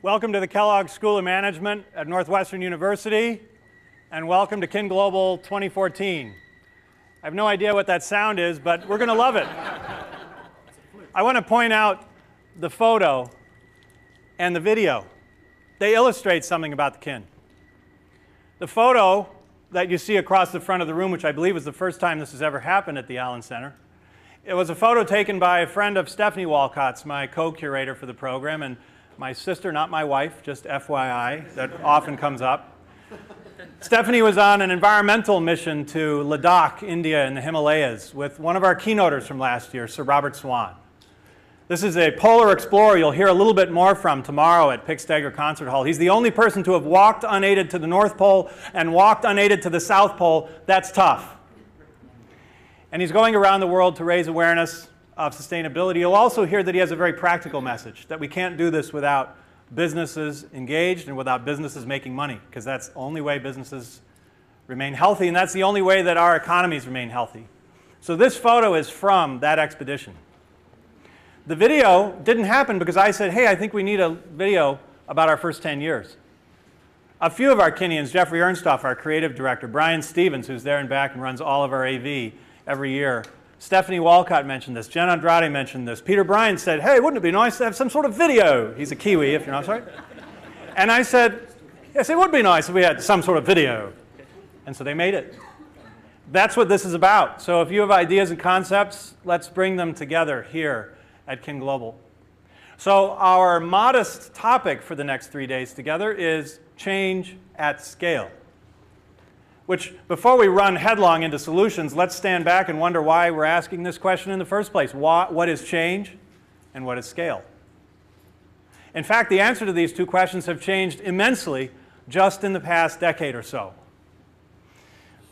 Welcome to the Kellogg School of Management at Northwestern University, and welcome to Kin Global 2014. I have no idea what that sound is, but we're going to love it. I want to point out the photo and the video. They illustrate something about the Kin. The photo that you see across the front of the room, which I believe was the first time this has ever happened at the Allen Center, it was a photo taken by a friend of Stephanie Wolcott's, my co-curator for the program, and my sister, not my wife, just FYI, that often comes up. Stephanie was on an environmental mission to Ladakh, India, in the Himalayas with one of our keynoters from last year, Sir Robert Swan. This is a polar explorer you'll hear a little bit more from tomorrow at Pick-Stagger Concert Hall. He's the only person to have walked unaided to the North Pole and walked unaided to the South Pole. That's tough. And he's going around the world to raise awareness of sustainability. You'll also hear that he has a very practical message, that we can't do this without businesses engaged and without businesses making money, because that's the only way businesses remain healthy, and that's the only way that our economies remain healthy. So this photo is from that expedition. The video didn't happen because I said, hey, I think we need a video about our first 10 years. A few of our Kinians, Jeffrey Ernstoff, our creative director, Brian Stevens, who's there in back and runs all of our AV every year, Stephanie Wolcott mentioned this, Jen Andrade mentioned this, Peter Bryan said, hey, wouldn't it be nice to have some sort of video? He's a Kiwi, if you're not sorry. And I said, yes, it would be nice if we had some sort of video. And so they made it. That's what this is about. So if you have ideas and concepts, let's bring them together here at Kin Global. So our modest topic for the next 3 days together is change at scale. Which, before we run headlong into solutions, let's stand back and wonder why we're asking this question in the first place. What is change and what is scale? In fact, the answer to these two questions have changed immensely just in the past decade or so.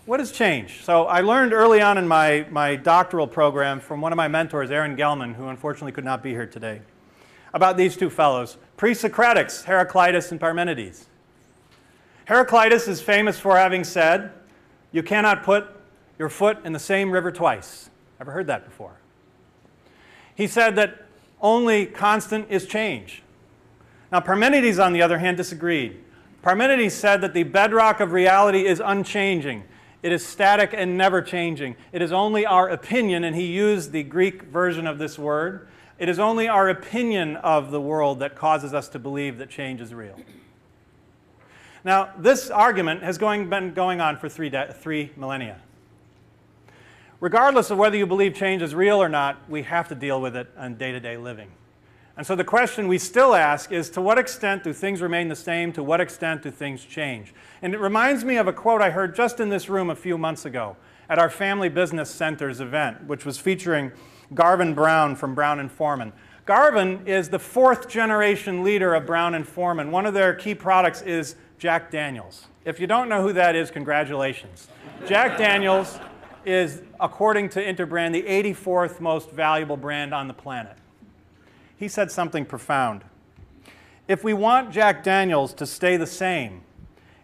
What is change? So I learned early on in my doctoral program from one of my mentors, Aaron Gelman, who unfortunately could not be here today, about these two fellows, pre-Socratics, Heraclitus and Parmenides. Heraclitus is famous for having said, you cannot put your foot in the same river twice. Ever heard that before? He said that only constant is change. Now Parmenides, on the other hand, disagreed. Parmenides said that the bedrock of reality is unchanging. It is static and never changing. It is only our opinion, and he used the Greek version of this word. It is only our opinion of the world that causes us to believe that change is real. Now, this argument has been going on for three millennia. Regardless of whether you believe change is real or not, we have to deal with it on day-to-day living. And so the question we still ask is, to what extent do things remain the same? To what extent do things change? And it reminds me of a quote I heard just in this room a few months ago at our Family Business Centers event, which was featuring Garvin Brown from Brown & Forman. Garvin is the fourth-generation leader of Brown & Forman. One of their key products is Jack Daniels. If you don't know who that is, congratulations. Jack Daniels is, according to Interbrand, the 84th most valuable brand on the planet. He said something profound. If we want Jack Daniels to stay the same,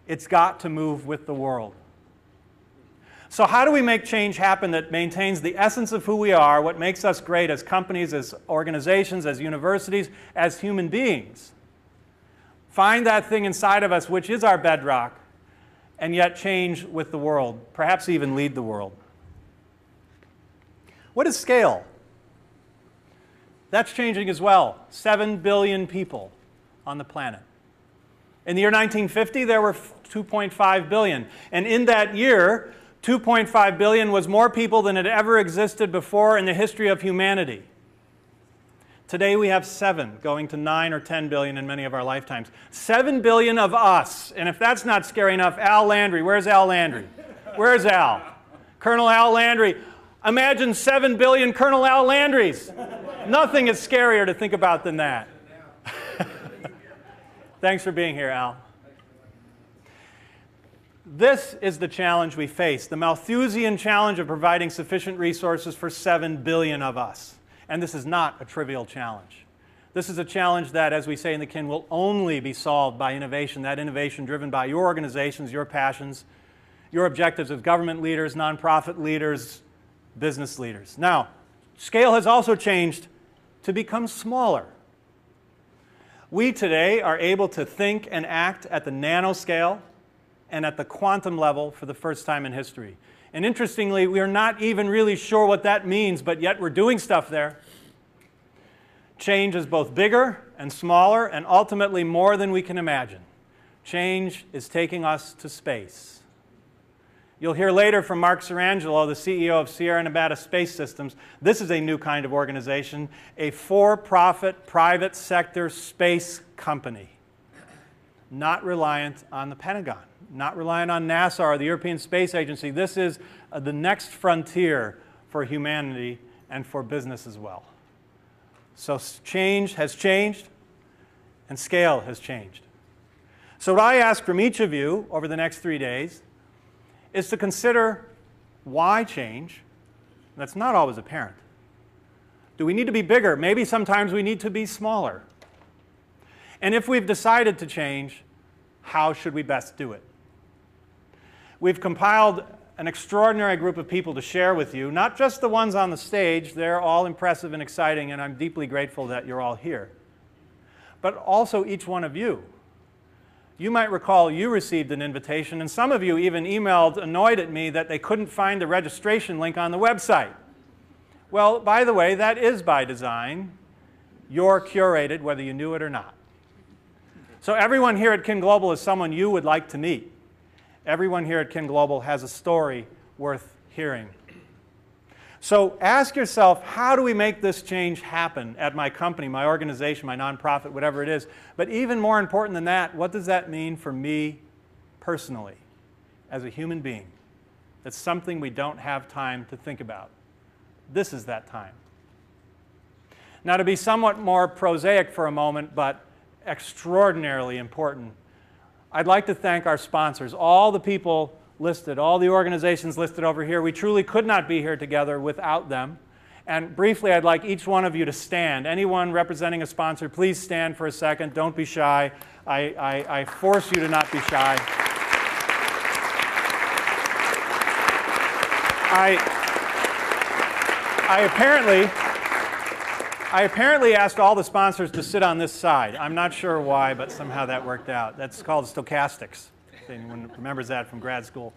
it's got to move with the world. So how do we make change happen that maintains the essence of who we are, what makes us great as companies, as organizations, as universities, as human beings? Find that thing inside of us which is our bedrock, and yet change with the world, perhaps even lead the world. What is scale? That's changing as well. 7 billion people on the planet. In the year 1950, there were 2.5 billion. And in that year, 2.5 billion was more people than had ever existed before in the history of humanity. Today we have 7, going to 9 or 10 billion in many of our lifetimes. 7 billion of us. And if that's not scary enough, Al Landry. Where's Al Landry? Where's Al? Colonel Al Landry. Imagine 7 billion Colonel Al Landrys. Nothing is scarier to think about than that. Thanks for being here, Al. This is the challenge we face, the Malthusian challenge of providing sufficient resources for 7 billion of us. And this is not a trivial challenge. This is a challenge that, as we say in the Kin, will only be solved by innovation, that innovation driven by your organizations, your passions, your objectives as government leaders, nonprofit leaders, business leaders. Now, scale has also changed to become smaller. We today are able to think and act at the nanoscale and at the quantum level for the first time in history. And interestingly, we are not even really sure what that means, but yet we're doing stuff there. Change is both bigger and smaller and ultimately more than we can imagine. Change is taking us to space. You'll hear later from Mark Sarangelo, the CEO of Sierra Nevada Space Systems. This is a new kind of organization, a for-profit, private sector space company, not reliant on the Pentagon, not reliant on NASA or the European Space Agency. This is the next frontier for humanity and for business as well. So change has changed, and scale has changed. So what I ask from each of you over the next 3 days is to consider why change. That's not always apparent. Do we need to be bigger? Maybe sometimes we need to be smaller. And if we've decided to change, how should we best do it? We've compiled an extraordinary group of people to share with you, not just the ones on the stage. They're all impressive and exciting, and I'm deeply grateful that you're all here. But also each one of you. You might recall you received an invitation, and some of you even emailed annoyed at me that they couldn't find the registration link on the website. Well, by the way, that is by design. You're curated whether you knew it or not. So everyone here at Kin Global is someone you would like to meet. Everyone here at Kin Global has a story worth hearing. So ask yourself, how do we make this change happen at my company, my organization, my nonprofit, whatever it is? But even more important than that, what does that mean for me personally, as a human being? That's something we don't have time to think about. This is that time. Now, to be somewhat more prosaic for a moment, but extraordinarily important, I'd like to thank our sponsors, all the people listed, all the organizations listed over here. We truly could not be here together without them. And briefly, I'd like each one of you to stand. Anyone representing a sponsor, please stand for a second. Don't be shy. I force you to not be shy. I apparently asked all the sponsors to sit on this side. I'm not sure why, but somehow that worked out. That's called stochastics. If anyone remembers that from grad school.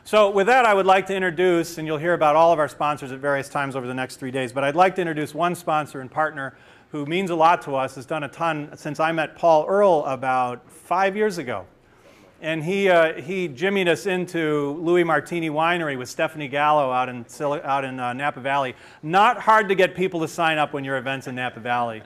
So with that, I would like to introduce, and you'll hear about all of our sponsors at various times over the next 3 days, but I'd like to introduce one sponsor and partner who means a lot to us, has done a ton since I met Paul Earle about 5 years ago. And he jimmied us into Louis Martini Winery with Stephanie Gallo out in Napa Valley. Not hard to get people to sign up when your event's in Napa Valley.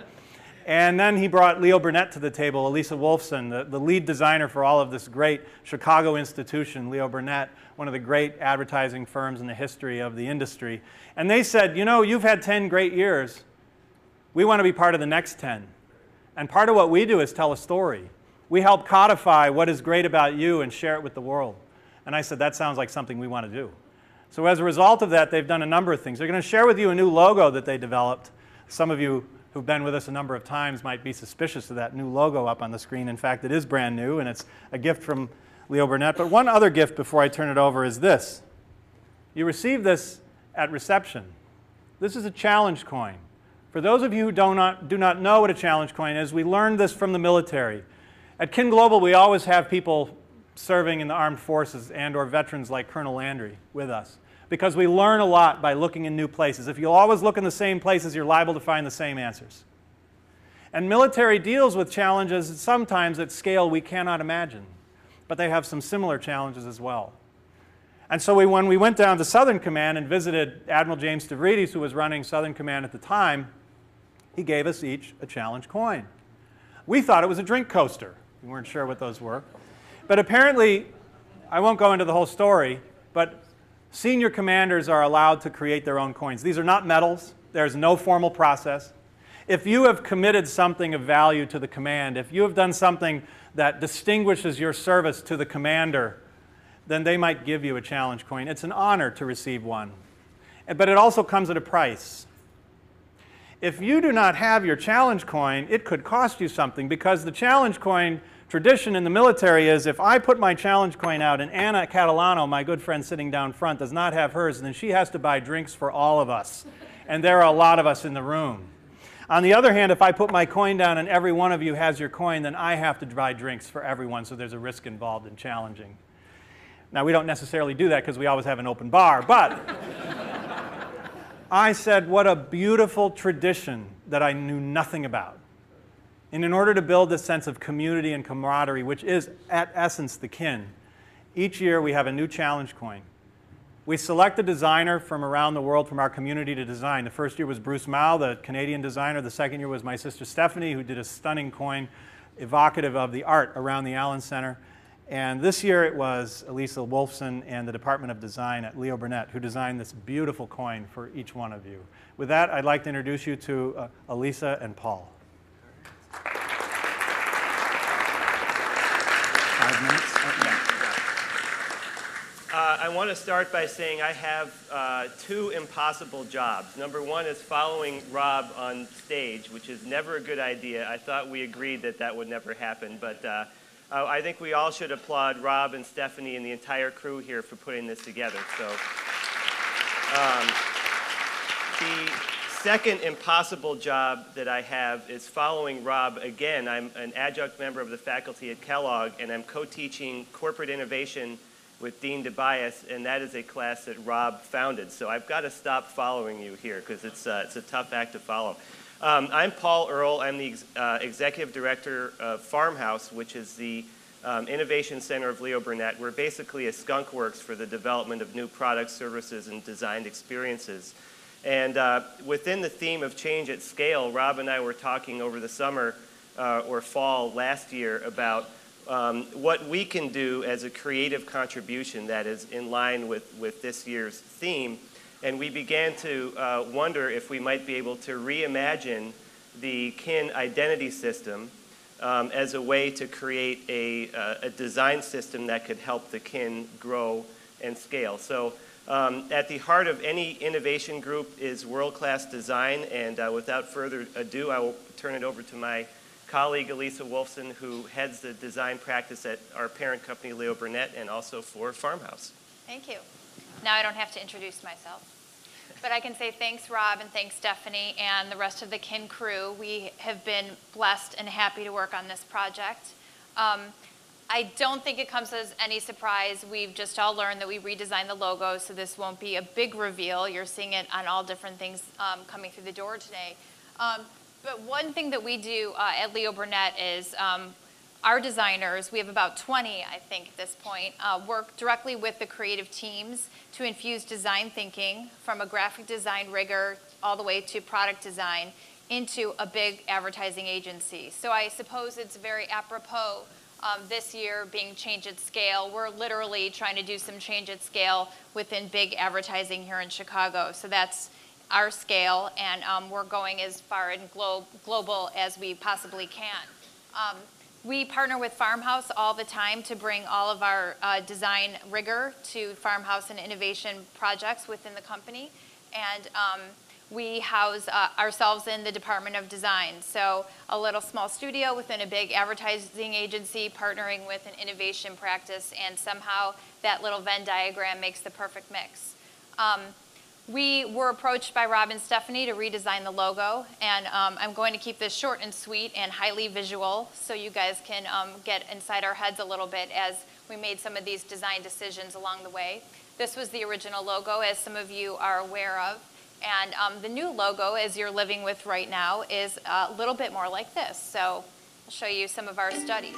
And then he brought Leo Burnett to the table, Alisa Wolfson, the lead designer for all of this great Chicago institution, Leo Burnett, one of the great advertising firms in the history of the industry. And they said, you know, you've had 10 great years. We want to be part of the next 10. And part of what we do is tell a story. We help codify what is great about you and share it with the world. And I said, that sounds like something we want to do. So as a result of that, they've done a number of things. They're going to share with you a new logo that they developed. Some of you who've been with us a number of times might be suspicious of that new logo up on the screen. In fact, it is brand new, and it's a gift from Leo Burnett. But one other gift before I turn it over is this. You received this at reception. This is a challenge coin. For those of you who do not know what a challenge coin is, we learned this from the military. At Kin Global, we always have people serving in the armed forces and or veterans like Colonel Landry with us, because we learn a lot by looking in new places. If you'll always look in the same places, you're liable to find the same answers. And military deals with challenges sometimes at scale we cannot imagine, but they have some similar challenges as well. And so when we went down to Southern Command and visited Admiral James Stavridis, who was running Southern Command at the time, he gave us each a challenge coin. We thought it was a drink coaster. We weren't sure what those were. But apparently, I won't go into the whole story, but senior commanders are allowed to create their own coins. These are not medals. There's no formal process. If you have committed something of value to the command, if you have done something that distinguishes your service to the commander, then they might give you a challenge coin. It's an honor to receive one. But it also comes at a price. If you do not have your challenge coin, it could cost you something, because the challenge coin tradition in the military is if I put my challenge coin out and Anna Catalano, my good friend sitting down front, does not have hers, then she has to buy drinks for all of us. And there are a lot of us in the room. On the other hand, if I put my coin down and every one of you has your coin, then I have to buy drinks for everyone, so there's a risk involved in challenging. Now, we don't necessarily do that because we always have an open bar, but I said, what a beautiful tradition that I knew nothing about. And in order to build this sense of community and camaraderie, which is at essence the kin, each year we have a new challenge coin. We select a designer from around the world from our community to design. The first year was Bruce Mao, the Canadian designer. The second year was my sister Stephanie, who did a stunning coin evocative of the art around the Allen Center. And this year it was Alisa Wolfson and the Department of Design at Leo Burnett who designed this beautiful coin for each one of you. With that, I'd like to introduce you to Alisa and Paul. 5 minutes? I want to start by saying I have 2 impossible jobs. Number 1 is following Rob on stage, which is never a good idea. I thought we agreed that that would never happen, but I think we all should applaud Rob and Stephanie and the entire crew here for putting this together. So, the second impossible job that I have is following Rob again. I'm an adjunct member of the faculty at Kellogg, and I'm co-teaching corporate innovation with Dean Tobias, and that is a class that Rob founded. So I've got to stop following you here because it's a tough act to follow. I'm Paul Earle. I'm the executive director of Farmhouse, which is the innovation center of Leo Burnett. We're basically a skunk works for the development of new products, services, and designed experiences. And within the theme of change at scale, Rob and I were talking over the summer or fall last year about what we can do as a creative contribution that is in line with this year's theme. And we began to wonder if we might be able to reimagine the kin identity system as a way to create a design system that could help the kin grow and scale. So at the heart of any innovation group is world-class design, and without further ado, I will turn it over to my colleague Alisa Wolfson, who heads the design practice at our parent company, Leo Burnett, and also for Farmhouse. Thank you. Now I don't have to introduce myself. But I can say thanks, Rob, and thanks, Stephanie, and the rest of the kin crew. We have been blessed and happy to work on this project. I don't think it comes as any surprise. We've just all learned that we redesigned the logo, so this won't be a big reveal. You're seeing it on all different things coming through the door today. But one thing that we do at Leo Burnett is our designers, we have about 20, I think, at this point, work directly with the creative teams to infuse design thinking from a graphic design rigor all the way to product design into a big advertising agency. So I suppose it's very apropos this year being change at scale. We're literally trying to do some change at scale within big advertising here in Chicago. So that's our scale, and we're going as far and global as we possibly can. We partner with Farmhouse all the time to bring all of our design rigor to Farmhouse and innovation projects within the company. And we house ourselves in the Department of Design. So a little small studio within a big advertising agency partnering with an innovation practice, and somehow that little Venn diagram makes the perfect mix. We were approached by Rob and Stephanie to redesign the logo, and I'm going to keep this short and sweet and highly visual so you guys can get inside our heads a little bit as we made some of these design decisions along the way. This was the original logo, as some of you are aware of, and the new logo, as you're living with right now, is a little bit more like this. So I'll show you some of our studies.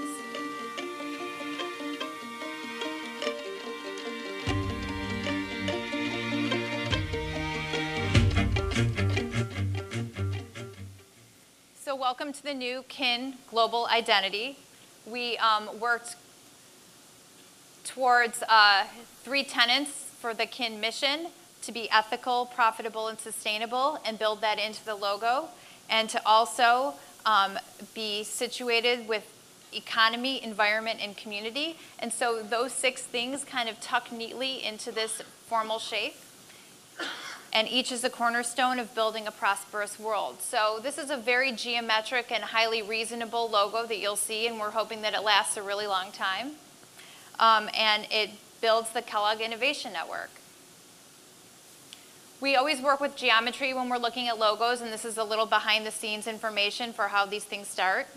So welcome to the new kin global identity. We worked towards 3 tenets for the kin mission: to be ethical, profitable, and sustainable, and build that into the logo, and to also be situated with economy, environment, and community. And so those 6 things kind of tuck neatly into this formal shape. And each is a cornerstone of building a prosperous world. So this is a very geometric and highly reasonable logo that you'll see, and we're hoping that it lasts a really long time. And it builds the Kellogg Innovation Network. We always work with geometry when we're looking at logos, and this is a little behind the scenes information for how these things start.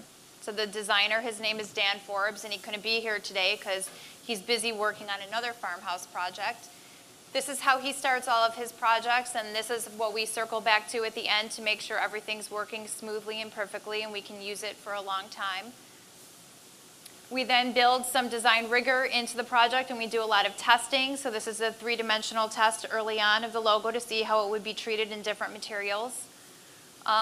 So the designer, his name is Dan Forbes, and he couldn't be here today because he's busy working on another farmhouse project. This is how he starts all of his projects, and this is what we circle back to at the end to make sure everything's working smoothly and perfectly and we can use it for a long time. We then build some design rigor into the project, and we do a lot of testing. So this is a three-dimensional test early on of the logo to see how it would be treated in different materials.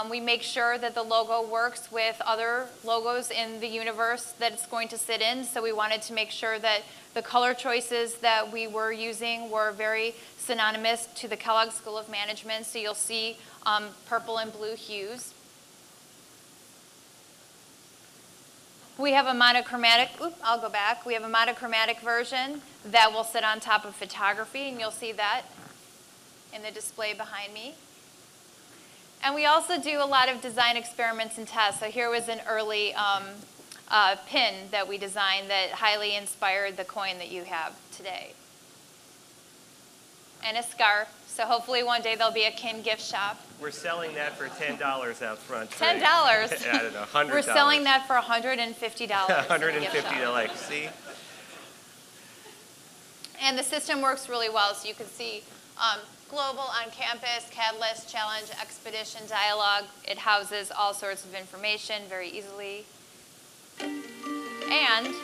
We make sure that the logo works with other logos in the universe that it's going to sit in. So we wanted to make sure that the color choices that we were using were very synonymous to the Kellogg School of Management. So you'll see purple and blue hues. We have a monochromatic, I'll go back. We have a monochromatic version that will sit on top of photography, and you'll see that in the display behind me. And we also do a lot of design experiments and tests. So here was an early pin that we designed that highly inspired the coin that you have today. And a scarf. So hopefully one day there'll be a Kin gift shop. We're selling that for $10 out front. $10? Right? I don't know, $100. We're selling that for $150. $150, see? And the system works really well. So you can see Global, On Campus, Catalyst, Challenge, Expedition, Dialogue. It houses all sorts of information very easily. And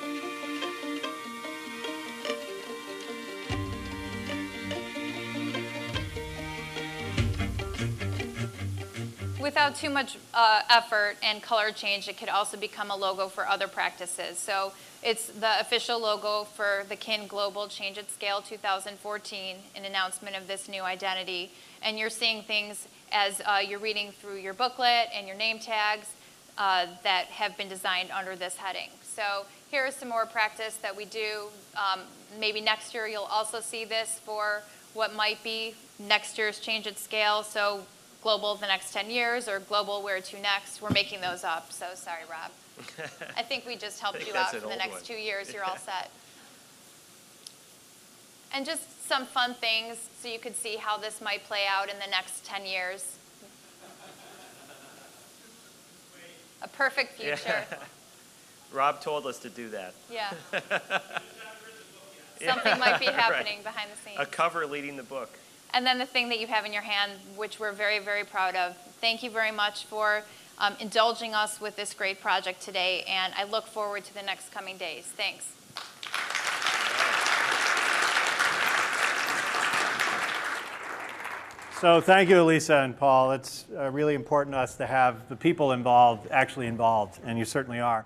without too much effort and color change, it could also become a logo for other practices. So it's the official logo for the Kin Global Change at Scale 2014, an announcement of this new identity. And you're seeing things as you're reading through your booklet and your name tags that have been designed under this heading. So here is some more practice that we do. Maybe next year you'll also see this for what might be next year's Change at Scale. So Global the next 10 years or Global where to next. We're making those up, so sorry, Rob. I think we just helped you out for the next 2 years. You're all set. And just some fun things so you could see how this might play out in the next 10 years. A perfect future. Yeah. Rob told us to do that. Yeah. Something might be happening behind the scenes. A cover leading the book. And then the thing that you have in your hand, which we're very, very proud of. Thank you very much for indulging us with this great project today, and I look forward to the next coming days. Thanks. So thank you, Alisa and Paul. It's really important to us to have the people involved, actually involved, and you certainly are.